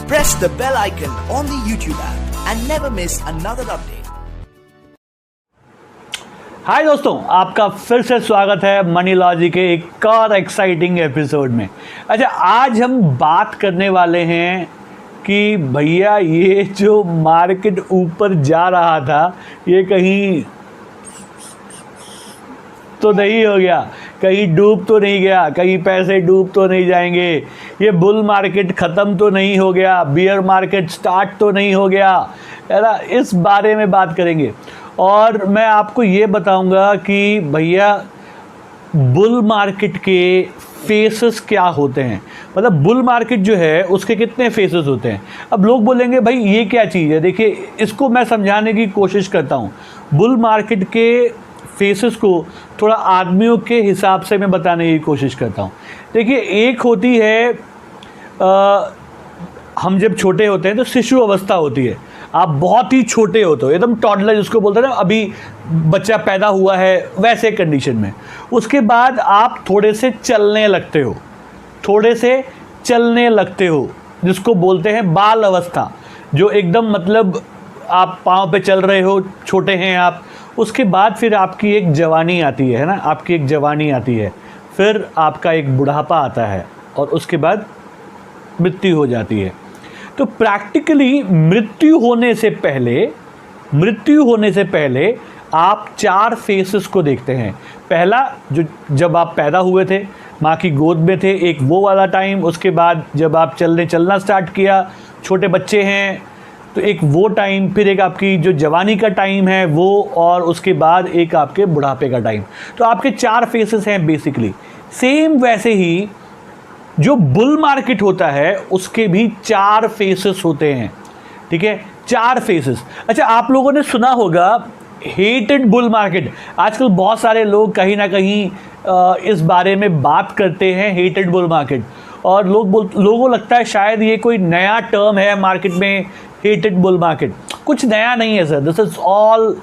Press the bell icon on the YouTube app and never miss another update. हाय दोस्तों, आपका फिर से स्वागत है मनी लॉजी के एक और एक्साइटिंग एपिसोड में। अच्छा, आज हम बात करने वाले हैं कि भैया ये जो मार्केट ऊपर जा रहा था ये कहीं तो नहीं हो गया, कहीं डूब तो नहीं गया, कहीं पैसे डूब तो नहीं जाएंगे, ये बुल मार्केट ख़त्म तो नहीं हो गया, बियर मार्केट स्टार्ट तो नहीं हो गया, है ना। इस बारे में बात करेंगे और मैं आपको ये बताऊंगा कि भैया बुल मार्केट के फेसेस क्या होते हैं। मतलब बुल मार्केट जो है उसके कितने फेसेस होते हैं। अब लोग बोलेंगे भाई ये क्या चीज़ है। देखिए, इसको मैं समझाने की कोशिश करता हूँ। बुल मार्केट के फेसेस को थोड़ा आदमियों के हिसाब से मैं बताने की कोशिश करता हूँ। देखिए, एक होती है हम जब छोटे होते हैं तो शिशु अवस्था होती है। आप बहुत ही छोटे होते हो, एकदम टॉडलर जिसको बोलते हैं ना, अभी बच्चा पैदा हुआ है वैसे कंडीशन में। उसके बाद आप थोड़े से चलने लगते हो, जिसको बोलते हैं बाल अवस्था, जो एकदम मतलब आप पाँव पे चल रहे हो, छोटे हैं आप। उसके बाद फिर आपकी एक जवानी आती है ना, आपकी एक जवानी आती है, फिर आपका एक बुढ़ापा आता है और उसके बाद मृत्यु हो जाती है। तो प्रैक्टिकली मृत्यु होने से पहले आप 4 फेसेस को देखते हैं। पहला, जो जब आप पैदा हुए थे, माँ की गोद में थे, एक वो वाला टाइम। उसके बाद जब आप चलना स्टार्ट किया, छोटे बच्चे हैं तो एक वो टाइम, फिर एक आपकी जो जवानी का टाइम है वो, और उसके बाद एक आपके बुढ़ापे का टाइम। तो आपके 4 फेसेस हैं बेसिकली। सेम वैसे ही जो बुल मार्केट होता है उसके भी 4 फेसेस होते हैं, ठीक है, 4 फेसेस। अच्छा, आप लोगों ने सुना होगा हेटेड बुल मार्केट। आजकल बहुत सारे लोग कहीं ना कहीं इस बारे में बात करते हैं, हेटेड बुल मार्केट। और लोगों को लगता है शायद ये कोई नया टर्म है मार्केट में, हेटेड बुल मार्केट। कुछ नया नहीं है sir, this is all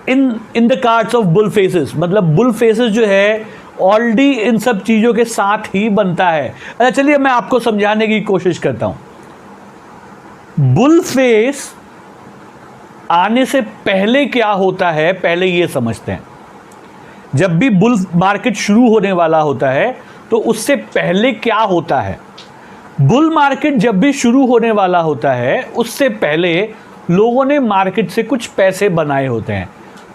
in the cards of bull faces. मतलब बुल फेसेस जो है ऑलरेडी इन सब चीज़ों के साथ ही बनता है। अच्छा, चलिए मैं आपको समझाने की कोशिश करता हूं। बुल फेस आने से पहले क्या होता है, पहले ये समझते हैं। जब भी बुल मार्केट शुरू होने वाला होता है तो उससे पहले क्या होता है। बुल मार्केट जब भी शुरू होने वाला होता है उससे पहले लोगों ने मार्केट से कुछ पैसे बनाए होते हैं।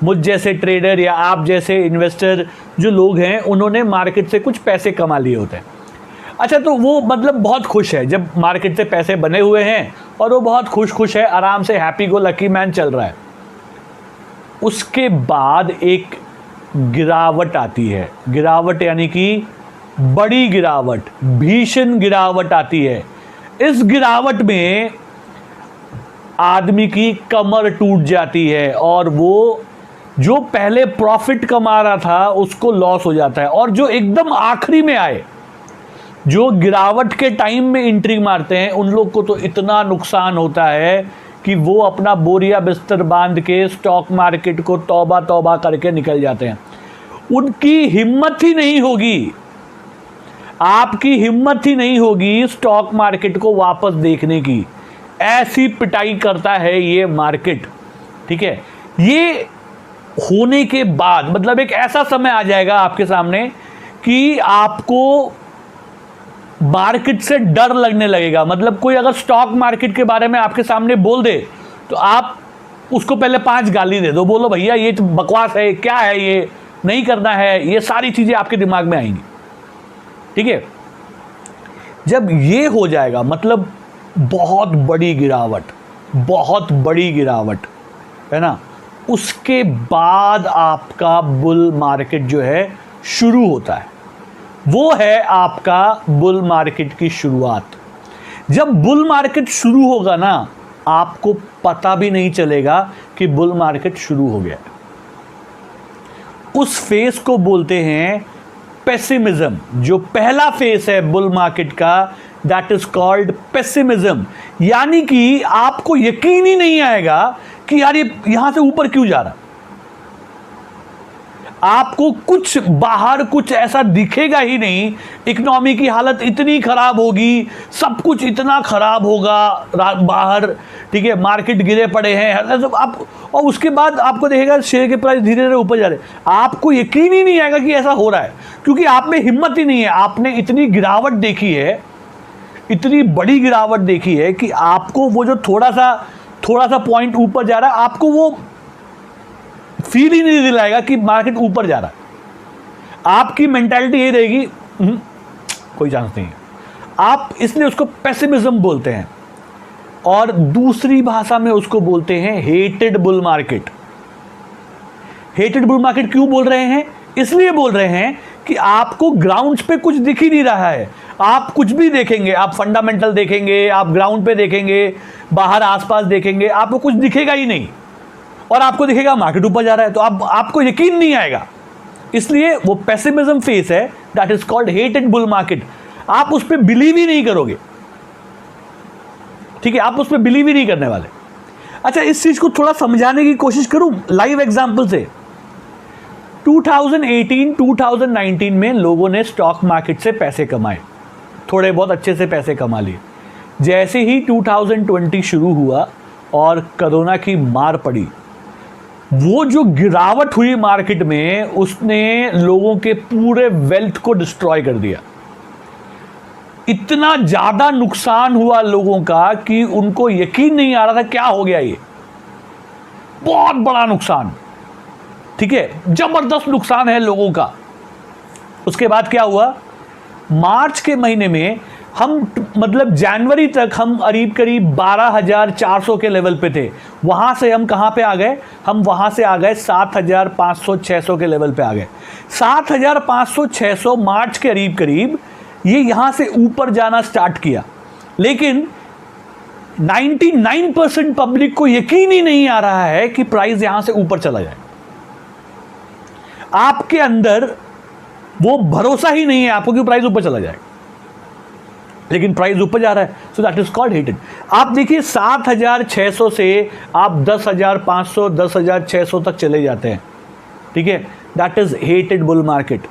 मुझ जैसे ट्रेडर या आप जैसे इन्वेस्टर जो लोग हैं उन्होंने मार्केट से कुछ पैसे कमा लिए होते हैं। अच्छा, तो वो मतलब बहुत खुश है जब मार्केट से पैसे बने हुए हैं और वो बहुत खुश है, आराम से हैप्पी गो लकी मैन चल रहा है। उसके बाद एक गिरावट आती है, गिरावट यानी कि बड़ी गिरावट, भीषण गिरावट आती है। इस गिरावट में आदमी की कमर टूट जाती है और वो जो पहले प्रॉफिट कमा रहा था उसको लॉस हो जाता है। और जो एकदम आखिरी में आए, जो गिरावट के टाइम में एंट्री मारते हैं, उन लोग को तो इतना नुकसान होता है कि वो अपना बोरिया बिस्तर बांध के स्टॉक मार्केट को तौबा करके निकल जाते हैं। उनकी हिम्मत ही नहीं होगी, आपकी हिम्मत ही नहीं होगी स्टॉक मार्केट को वापस देखने की। ऐसी पिटाई करता है ये मार्केट, ठीक है। ये होने के बाद मतलब एक ऐसा समय आ जाएगा आपके सामने कि आपको मार्केट से डर लगने लगेगा। मतलब कोई अगर स्टॉक मार्केट के बारे में आपके सामने बोल दे तो आप उसको पहले 5 गाली दे दो, बोलो भैया ये तो बकवास है, क्या है ये, नहीं करना है, ये सारी चीजें आपके दिमाग में आएंगी, ठीक है। जब ये हो जाएगा मतलब बहुत बड़ी गिरावट है ना, उसके बाद आपका बुल मार्केट जो है शुरू होता है। वो है आपका बुल मार्केट की शुरुआत। जब बुल मार्केट शुरू होगा ना, आपको पता भी नहीं चलेगा कि बुल मार्केट शुरू हो गया। उस फेस को बोलते हैं पेसिमिज्म। जो पहला फेस है बुल मार्केट का, दैट इज कॉल्ड पेसिमिज्म। यानी कि आपको यकीन ही नहीं आएगा कि यार ये यहां से ऊपर क्यों जा रहा। आपको कुछ बाहर कुछ ऐसा दिखेगा ही नहीं, इकोनॉमी की हालत इतनी खराब होगी, सब कुछ इतना खराब होगा बाहर, ठीक है, मार्केट गिरे पड़े हैं आप, और उसके बाद आपको देखेगा शेयर के प्राइस धीरे धीरे ऊपर जा रहे हैं, आपको यकीन ही नहीं आएगा कि ऐसा हो रहा है, क्योंकि आप में हिम्मत ही नहीं है। आपने इतनी गिरावट देखी है, इतनी बड़ी गिरावट देखी है कि आपको वो जो थोड़ा सा पॉइंट ऊपर जा रहा है, आपको वो फील ही नहीं दिलाएगा कि मार्केट ऊपर जा रहा है। आपकी मेंटालिटी ये रहेगी कोई चांस नहीं है, आप इसलिए उसको पेसिमिज्म बोलते हैं, और दूसरी भाषा में उसको बोलते हैं hated bull market. Hated bull market क्यों बोल रहे हैं? इसलिए बोल रहे हैं कि आपको ग्राउंड्स पे कुछ दिख ही नहीं रहा है। आप कुछ भी देखेंगे, आप फंडामेंटल देखेंगे, आप ग्राउंड पे देखेंगे, बाहर आसपास देखेंगे, आपको कुछ दिखेगा ही नहीं, और आपको दिखेगा मार्केट ऊपर जा रहा है, तो आपको यकीन नहीं आएगा। इसलिए वो पेसिमिज्म फेस है, that is called hated bull market. आप उस पर बिलीव ही नहीं करोगे, ठीक है, आप उस पर बिलीव ही नहीं करने वाले। अच्छा, इस चीज को थोड़ा समझाने की कोशिश करूं लाइव एग्जांपल से। 2018-2019 में लोगों ने स्टॉक मार्केट से पैसे कमाए, थोड़े बहुत अच्छे से पैसे कमा लिए। जैसे ही 2020 शुरू हुआ और कोरोना की मार पड़ी, वो जो गिरावट हुई मार्केट में, उसने लोगों के पूरे वेल्थ को डिस्ट्रॉय कर दिया। इतना ज्यादा नुकसान हुआ लोगों का कि उनको यकीन नहीं आ रहा था क्या हो गया, ये बहुत बड़ा नुकसान, ठीक है, जबरदस्त नुकसान है लोगों का। उसके बाद क्या हुआ, मार्च के महीने में हम मतलब जनवरी तक हम करीब 12,400 के लेवल पे थे। वहां से हम कहां पे आ गए, हम वहां से आ गए 7,500-600 के लेवल पे आ गए। 7,500-600 मार्च के करीब ये यहां से ऊपर जाना स्टार्ट किया, लेकिन 99% पब्लिक को यकीन ही नहीं आ रहा है कि प्राइस यहां से ऊपर चला जाए। आपके अंदर वो भरोसा ही नहीं है आपको कि प्राइस ऊपर चला जाए, लेकिन प्राइस ऊपर जा रहा है, so that is called hated. आप देखिए 7,600 से आप 10,500 10,600 तक चले जाते हैं, ठीक है, that is hated bull market.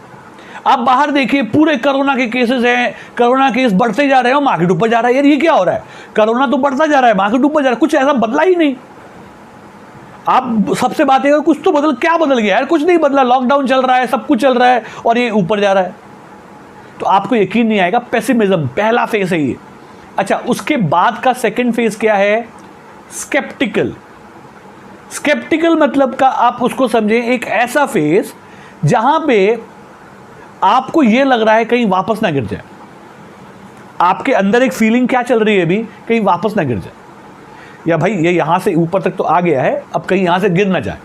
आप बाहर देखिए, पूरे कोरोना के केसेस हैं, कोरोना केस बढ़ते जा रहे हैं और मार्केट ऊपर जा रहा है। यार ये क्या हो रहा है, कोरोना तो बढ़ता जा रहा है, मार्केट ऊपर जा रहा है, कुछ ऐसा बदला ही नहीं। आप सबसे बात है कुछ तो क्या बदल गया यार, कुछ नहीं बदला, लॉकडाउन चल रहा है, सब कुछ चल रहा है और ये ऊपर जा रहा है, तो आपको यकीन नहीं आएगा। पेसिमिज्म पहला फेस है ये। अच्छा, उसके बाद का सेकंड फेस क्या है, स्केप्टिकल। स्केप्टिकल मतलब का आप उसको समझें एक ऐसा फेस जहां पे आपको ये लग रहा है कहीं वापस ना गिर जाए। आपके अंदर एक फीलिंग क्या चल रही है अभी, कहीं वापस ना गिर जाए, या भाई ये यहां से ऊपर तक तो आ गया है, अब कहीं यहां से गिर ना जाए,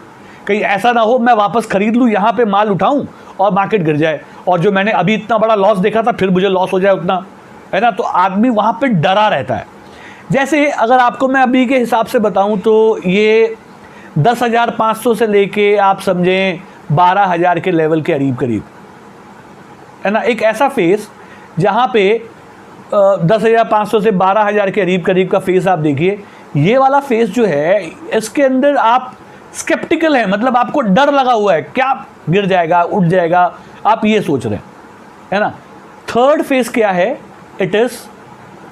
कहीं ऐसा ना हो मैं वापस खरीद लूं, यहां पे माल उठाऊं और मार्केट गिर जाए, और जो मैंने अभी इतना बड़ा लॉस देखा था फिर मुझे लॉस हो जाए उतना, है ना। तो आदमी वहां पे डरा रहता है। जैसे अगर आपको मैं अभी के हिसाब से बताऊं तो ये 10,500 से लेके आप समझें 12,000 के लेवल के करीब, है ना। एक ऐसा फेस जहां पे 10,500 से 12,000 के करीब का फेस आप देखिए। ये वाला फेस जो है, इसके अंदर आप स्केप्टिकल है, मतलब आपको डर लगा हुआ है, क्या गिर जाएगा, उठ जाएगा, आप ये सोच रहे हैं, है ना। थर्ड फेस क्या है, इट इज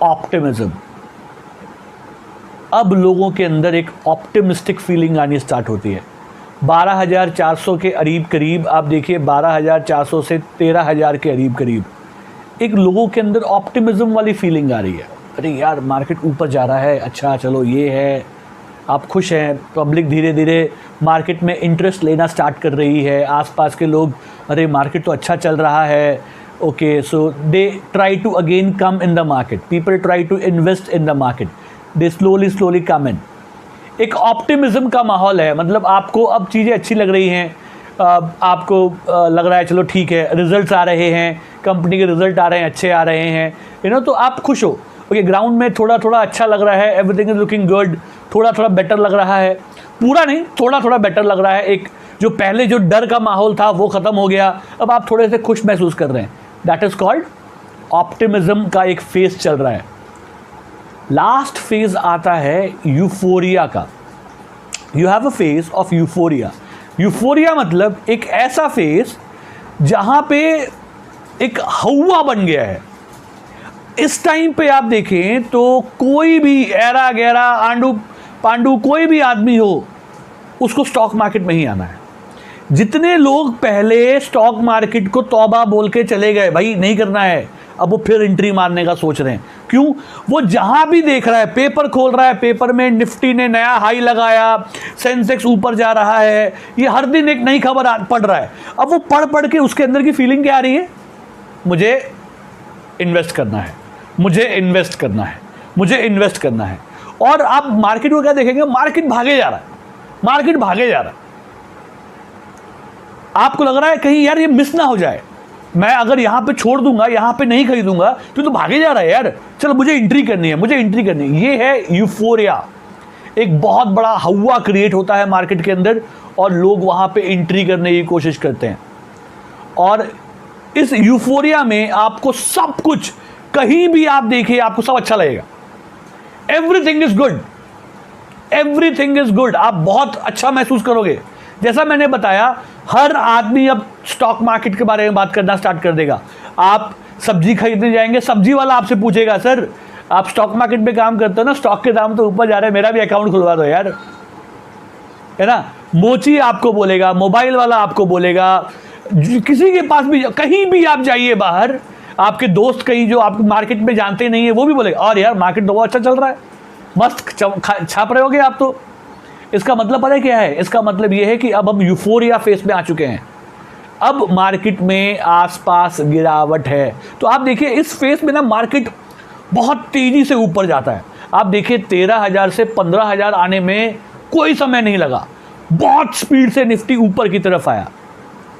ऑप्टिमिज्म। अब लोगों के अंदर एक ऑप्टिमिस्टिक फीलिंग आनी स्टार्ट होती है। 12,400 के करीब आप देखिए, 12,400 से 13,000 के करीब एक लोगों के अंदर ऑप्टिमिज्म वाली फीलिंग आ रही है। अरे यार मार्केट ऊपर जा रहा है, अच्छा चलो ये है, आप खुश हैं। पब्लिक धीरे धीरे मार्केट में इंटरेस्ट लेना स्टार्ट कर रही है, आसपास के लोग, अरे मार्केट तो अच्छा चल रहा है, okay, so they try to again come in the market, people try to invest in the market, they slowly come in. एक ऑप्टिमिज्म का माहौल है, मतलब आपको अब चीज़ें अच्छी लग रही हैं, आपको लग रहा है चलो ठीक है, रिजल्ट्स आ रहे हैं, कंपनी के रिजल्ट आ रहे हैं, अच्छे आ रहे हैं, तो आप खुश हो। ओके, ग्राउंड में थोड़ा थोड़ा अच्छा लग रहा है, एवरीथिंग इज लुकिंग गुड, थोड़ा थोड़ा बेटर लग रहा है, पूरा नहीं, थोड़ा थोड़ा बेटर लग रहा है। एक जो पहले जो डर का माहौल था वो ख़त्म हो गया, अब आप थोड़े से खुश महसूस कर रहे हैं, दैट इज़ कॉल्ड ऑप्टिमिज्म का एक फेज चल रहा है। लास्ट फेज आता है यूफोरिया का। You have a phase of euphoria, euphoria मतलब एक ऐसा फेस जहां पे एक हवा बन गया है। इस टाइम पे आप देखें तो कोई भी ऐरा गैरा आंडू पांडू कोई भी आदमी हो, उसको स्टॉक मार्केट में ही आना है। जितने लोग पहले स्टॉक मार्केट को तौबा बोल के चले गए, भाई नहीं करना है, अब वो फिर एंट्री मारने का सोच रहे हैं। क्यों? वो जहां भी देख रहा है, पेपर खोल रहा है, पेपर में निफ्टी ने नया हाई लगाया, सेंसेक्स ऊपर जा रहा है, ये हर दिन एक नई खबर पढ़ रहा है। अब वो पढ़ पढ़ के उसके अंदर की फीलिंग क्या आ रही है? मुझे इन्वेस्ट करना है, मुझे इन्वेस्ट करना है, मुझे इन्वेस्ट करना है। और आप मार्केट को क्या देखेंगे? मार्केट भागे जा रहा है, मार्केट भागे जा रहा है। आपको लग रहा है कहीं यार ये मिस ना हो जाए, मैं अगर यहां पे छोड़ दूंगा, यहां पे नहीं खरीदूंगा तो भागे जा रहा है यार, चलो मुझे एंट्री करनी है, मुझे एंट्री करनी है। ये है यूफोरिया। एक बहुत बड़ा हवा क्रिएट होता है मार्केट के अंदर और लोग वहां पे एंट्री करने की कोशिश करते हैं। और इस यूफोरिया में आपको सब कुछ, कहीं भी आप देखिए आपको सब अच्छा लगेगा। Everything is good, everything is good. आप बहुत अच्छा महसूस करोगे। जैसा मैंने बताया, हर आदमी अब स्टॉक मार्केट के बारे में बात करना स्टार्ट कर देगा। आप सब्जी खरीदने जाएंगे, सब्जी वाला आपसे पूछेगा, सर आप स्टॉक मार्केट में काम करते हो ना, स्टॉक के दाम तो ऊपर जा रहे हैं, मेरा भी अकाउंट खुलवा दो यार, है ना। मोची आपको बोलेगा, मोबाइल वाला आपको बोलेगा, किसी के पास भी कहीं भी आप जाइए बाहर, आपके दोस्त कहीं जो आप मार्केट में जानते नहीं है वो भी बोलेगा, और यार मार्केट तो बहुत अच्छा चल रहा है, मस्त छाप रहे होगे आप तो। इसका मतलब पता है क्या है? इसका मतलब ये है कि अब हम यूफोरिया फेस में आ चुके हैं। अब मार्केट में आसपास गिरावट है। तो आप देखिए इस फेस में ना मार्केट बहुत तेजी से ऊपर जाता है। आप देखिए 13,000 से 15,000 आने में कोई समय नहीं लगा, बहुत स्पीड से निफ्टी ऊपर की तरफ आया,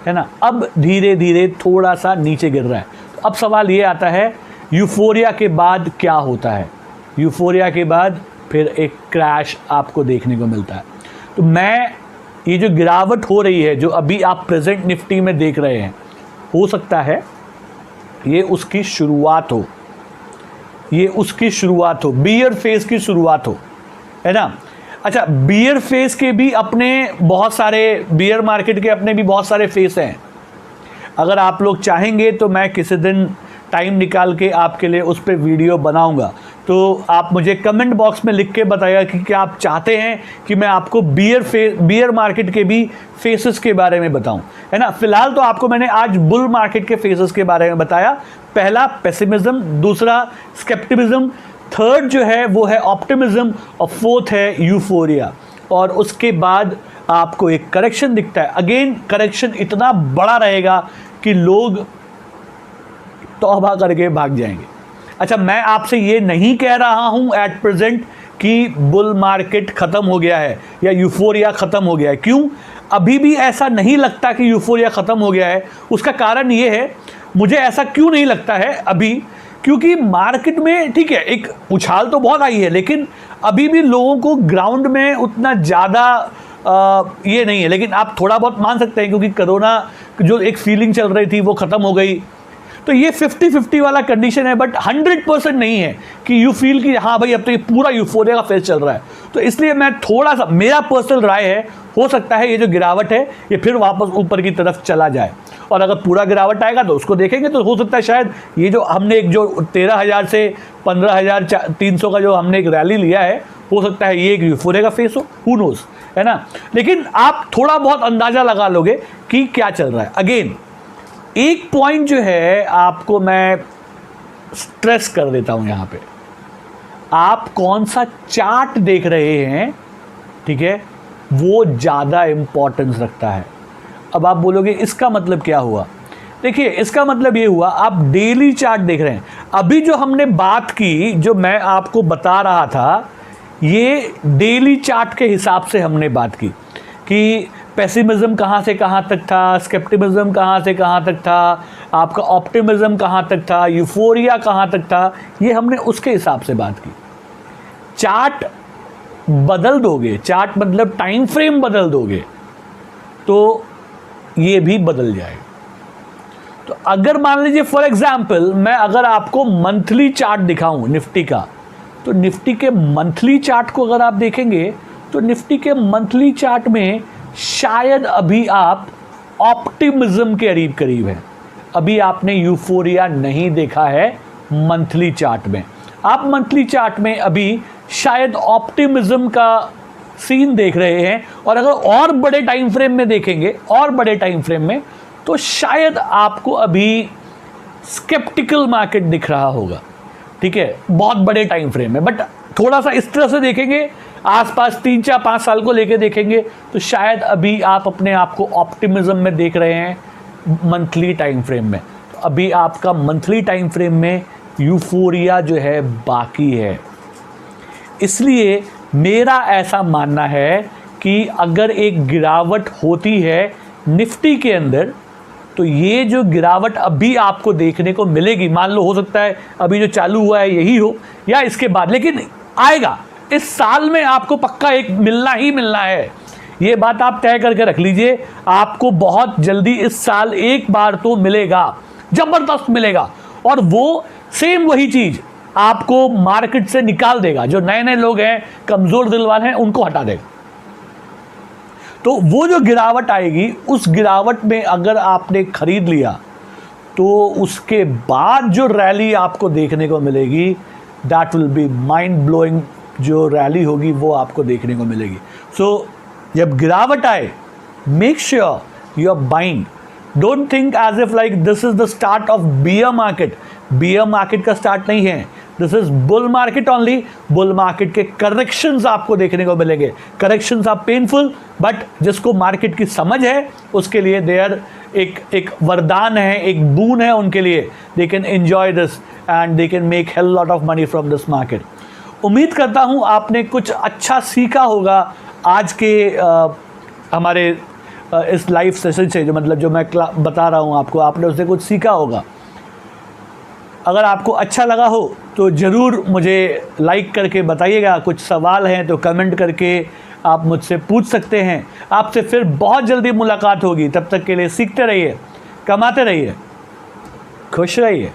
है ना। अब धीरे धीरे थोड़ा सा नीचे गिर रहा है। तो अब सवाल ये आता है, यूफोरिया के बाद क्या होता है? यूफोरिया के बाद फिर एक क्रैश आपको देखने को मिलता है। तो मैं ये जो गिरावट हो रही है, जो अभी आप प्रेजेंट निफ्टी में देख रहे हैं, हो सकता है ये उसकी शुरुआत हो, ये उसकी शुरुआत हो, बियर फेज की शुरुआत हो, है ना। अच्छा, बियर फेज के भी अपने बहुत सारे, बियर मार्केट के अपने भी बहुत सारे फेस हैं। अगर आप लोग चाहेंगे तो मैं किसी दिन टाइम निकाल के आपके लिए उस पर वीडियो बनाऊंगा। तो आप मुझे कमेंट बॉक्स में लिख के बताइएगा कि क्या आप चाहते हैं कि मैं आपको बियर मार्केट के भी फेसेस के बारे में बताऊं, है ना। फिलहाल तो आपको मैंने आज बुल मार्केट के फेसेस के बारे में बताया। पहला पेसिमिज्म, दूसरा स्केप्टिसिज्म, थर्ड जो है वो है ऑप्टिमिज्म और फोर्थ है यूफोरिया। और उसके बाद आपको एक करेक्शन दिखता है। अगेन करेक्शन इतना बड़ा रहेगा कि लोग तौबा करके भाग जाएंगे। अच्छा, मैं आपसे ये नहीं कह रहा हूं एट प्रेजेंट कि बुल मार्केट खत्म हो गया है या यूफोरिया खत्म हो गया है। क्यों? अभी भी ऐसा नहीं लगता कि यूफोरिया खत्म हो गया है। उसका कारण ये है, मुझे ऐसा क्यों नहीं लगता है अभी, क्योंकि मार्केट में ठीक है एक उछाल तो बहुत आई है, लेकिन अभी भी लोगों को ग्राउंड में उतना ज़्यादा ये नहीं है। लेकिन आप थोड़ा बहुत मान सकते हैं, क्योंकि कोरोना जो एक फीलिंग चल रही थी वो ख़त्म हो गई। तो ये 50-50 वाला कंडीशन है, बट 100% नहीं है कि यू फील कि हाँ भाई अब तो ये पूरा यूफोरिया का फेज चल रहा है। तो इसलिए मैं थोड़ा सा, मेरा पर्सनल राय है, हो सकता है ये जो गिरावट है ये फिर वापस ऊपर की तरफ चला जाए। और अगर पूरा गिरावट आएगा तो उसको देखेंगे, तो हो सकता है शायद ये जो हमने एक जो 13,000 से 15,300 का जो हमने एक रैली लिया है, हो सकता है ये एक यूफोरिया का फेस हो, हू नोज, है ना। लेकिन आप थोड़ा बहुत अंदाज़ा लगा लोगे कि क्या चल रहा है। अगेन एक पॉइंट जो है आपको मैं स्ट्रेस कर देता हूं यहां पे, आप कौन सा चार्ट देख रहे हैं, ठीक है, वो ज़्यादा इंपॉर्टेंस रखता है। अब आप बोलोगे इसका मतलब क्या हुआ? देखिए इसका मतलब ये हुआ, आप डेली चार्ट देख रहे हैं। अभी जो हमने बात की, जो मैं आपको बता रहा था, ये डेली चार्ट के हिसाब से हमने बात की कि पेसिमिज्म कहाँ से कहाँ तक था, स्केप्टिसिज्म कहाँ से कहाँ तक था, आपका ऑप्टिमिज्म कहाँ तक था, यूफोरिया कहाँ तक था, ये हमने उसके हिसाब से बात की। चार्ट बदल दोगे, चार्ट मतलब टाइम फ्रेम बदल दोगे, तो ये भी बदल जाएगा। तो अगर मान लीजिए फॉर एग्जाम्पल मैं अगर आपको मंथली चार्ट दिखाऊं निफ्टी का, तो निफ्टी के मंथली चार्ट को अगर आप देखेंगे तो निफ्टी के मंथली चार्ट में शायद अभी आप ऑप्टिमिज्म के करीब करीब हैं। अभी आपने यूफोरिया नहीं देखा है मंथली चार्ट में, आप मंथली चार्ट में अभी शायद ऑप्टिमिज्म का सीन देख रहे हैं। और अगर और बड़े टाइम फ्रेम में देखेंगे, और बड़े टाइम फ्रेम में, तो शायद आपको अभी स्केप्टिकल मार्केट दिख रहा होगा, ठीक है, बहुत बड़े टाइम फ्रेम में। बट थोड़ा सा इस तरह से देखेंगे, आसपास 3, 4, 5 साल को लेके देखेंगे, तो शायद अभी आप अपने आप को ऑप्टिमिज्म में देख रहे हैं मंथली टाइम फ्रेम में। तो अभी आपका मंथली टाइम फ्रेम में यूफोरिया जो है बाकी है। इसलिए मेरा ऐसा मानना है कि अगर एक गिरावट होती है निफ्टी के अंदर, तो ये जो गिरावट अभी आपको देखने को मिलेगी, मान लो हो सकता है अभी जो चालू हुआ है यही हो या इसके बाद, लेकिन आएगा इस साल में, आपको पक्का एक मिलना ही मिलना है। ये बात आप तय करके रख लीजिए, आपको बहुत जल्दी इस साल एक बार तो मिलेगा, जबरदस्त मिलेगा। और वो सेम वही चीज आपको मार्केट से निकाल देगा। जो नए नए लोग हैं, कमजोर दिल वाले हैं, उनको हटा देगा। तो वो जो गिरावट आएगी, उस गिरावट में अगर आपने खरीद लिया, तो उसके बाद जो रैली आपको देखने को मिलेगी, that will be mind blowing. जो रैली होगी वो आपको देखने को मिलेगी। सो जब गिरावट आए, make sure you are buying. Don't think as if like this is the start of bear market. Bear market का स्टार्ट नहीं है, this is bull market only. Bull market के करेक्शंस आपको देखने को मिलेंगे। करेक्शंस आर पेनफुल, बट जिसको market की समझ है उसके लिए देयर एक वरदान है, एक बून है उनके लिए। They can enjoy this and they can make hell lot of money from this market. उम्मीद करता हूँ आपने कुछ अच्छा सीखा होगा आज के हमारे इस लाइव सेशन से, जो मतलब जो मैं बता रहा हूँ आपको, आपने उससे कुछ सीखा होगा। अगर आपको अच्छा लगा हो तो ज़रूर मुझे लाइक करके बताइएगा। कुछ सवाल हैं तो कमेंट करके आप मुझसे पूछ सकते हैं। आपसे फिर बहुत जल्दी मुलाकात होगी। तब तक के लिए सीखते रहिए, कमाते रहिए, खुश रहिए।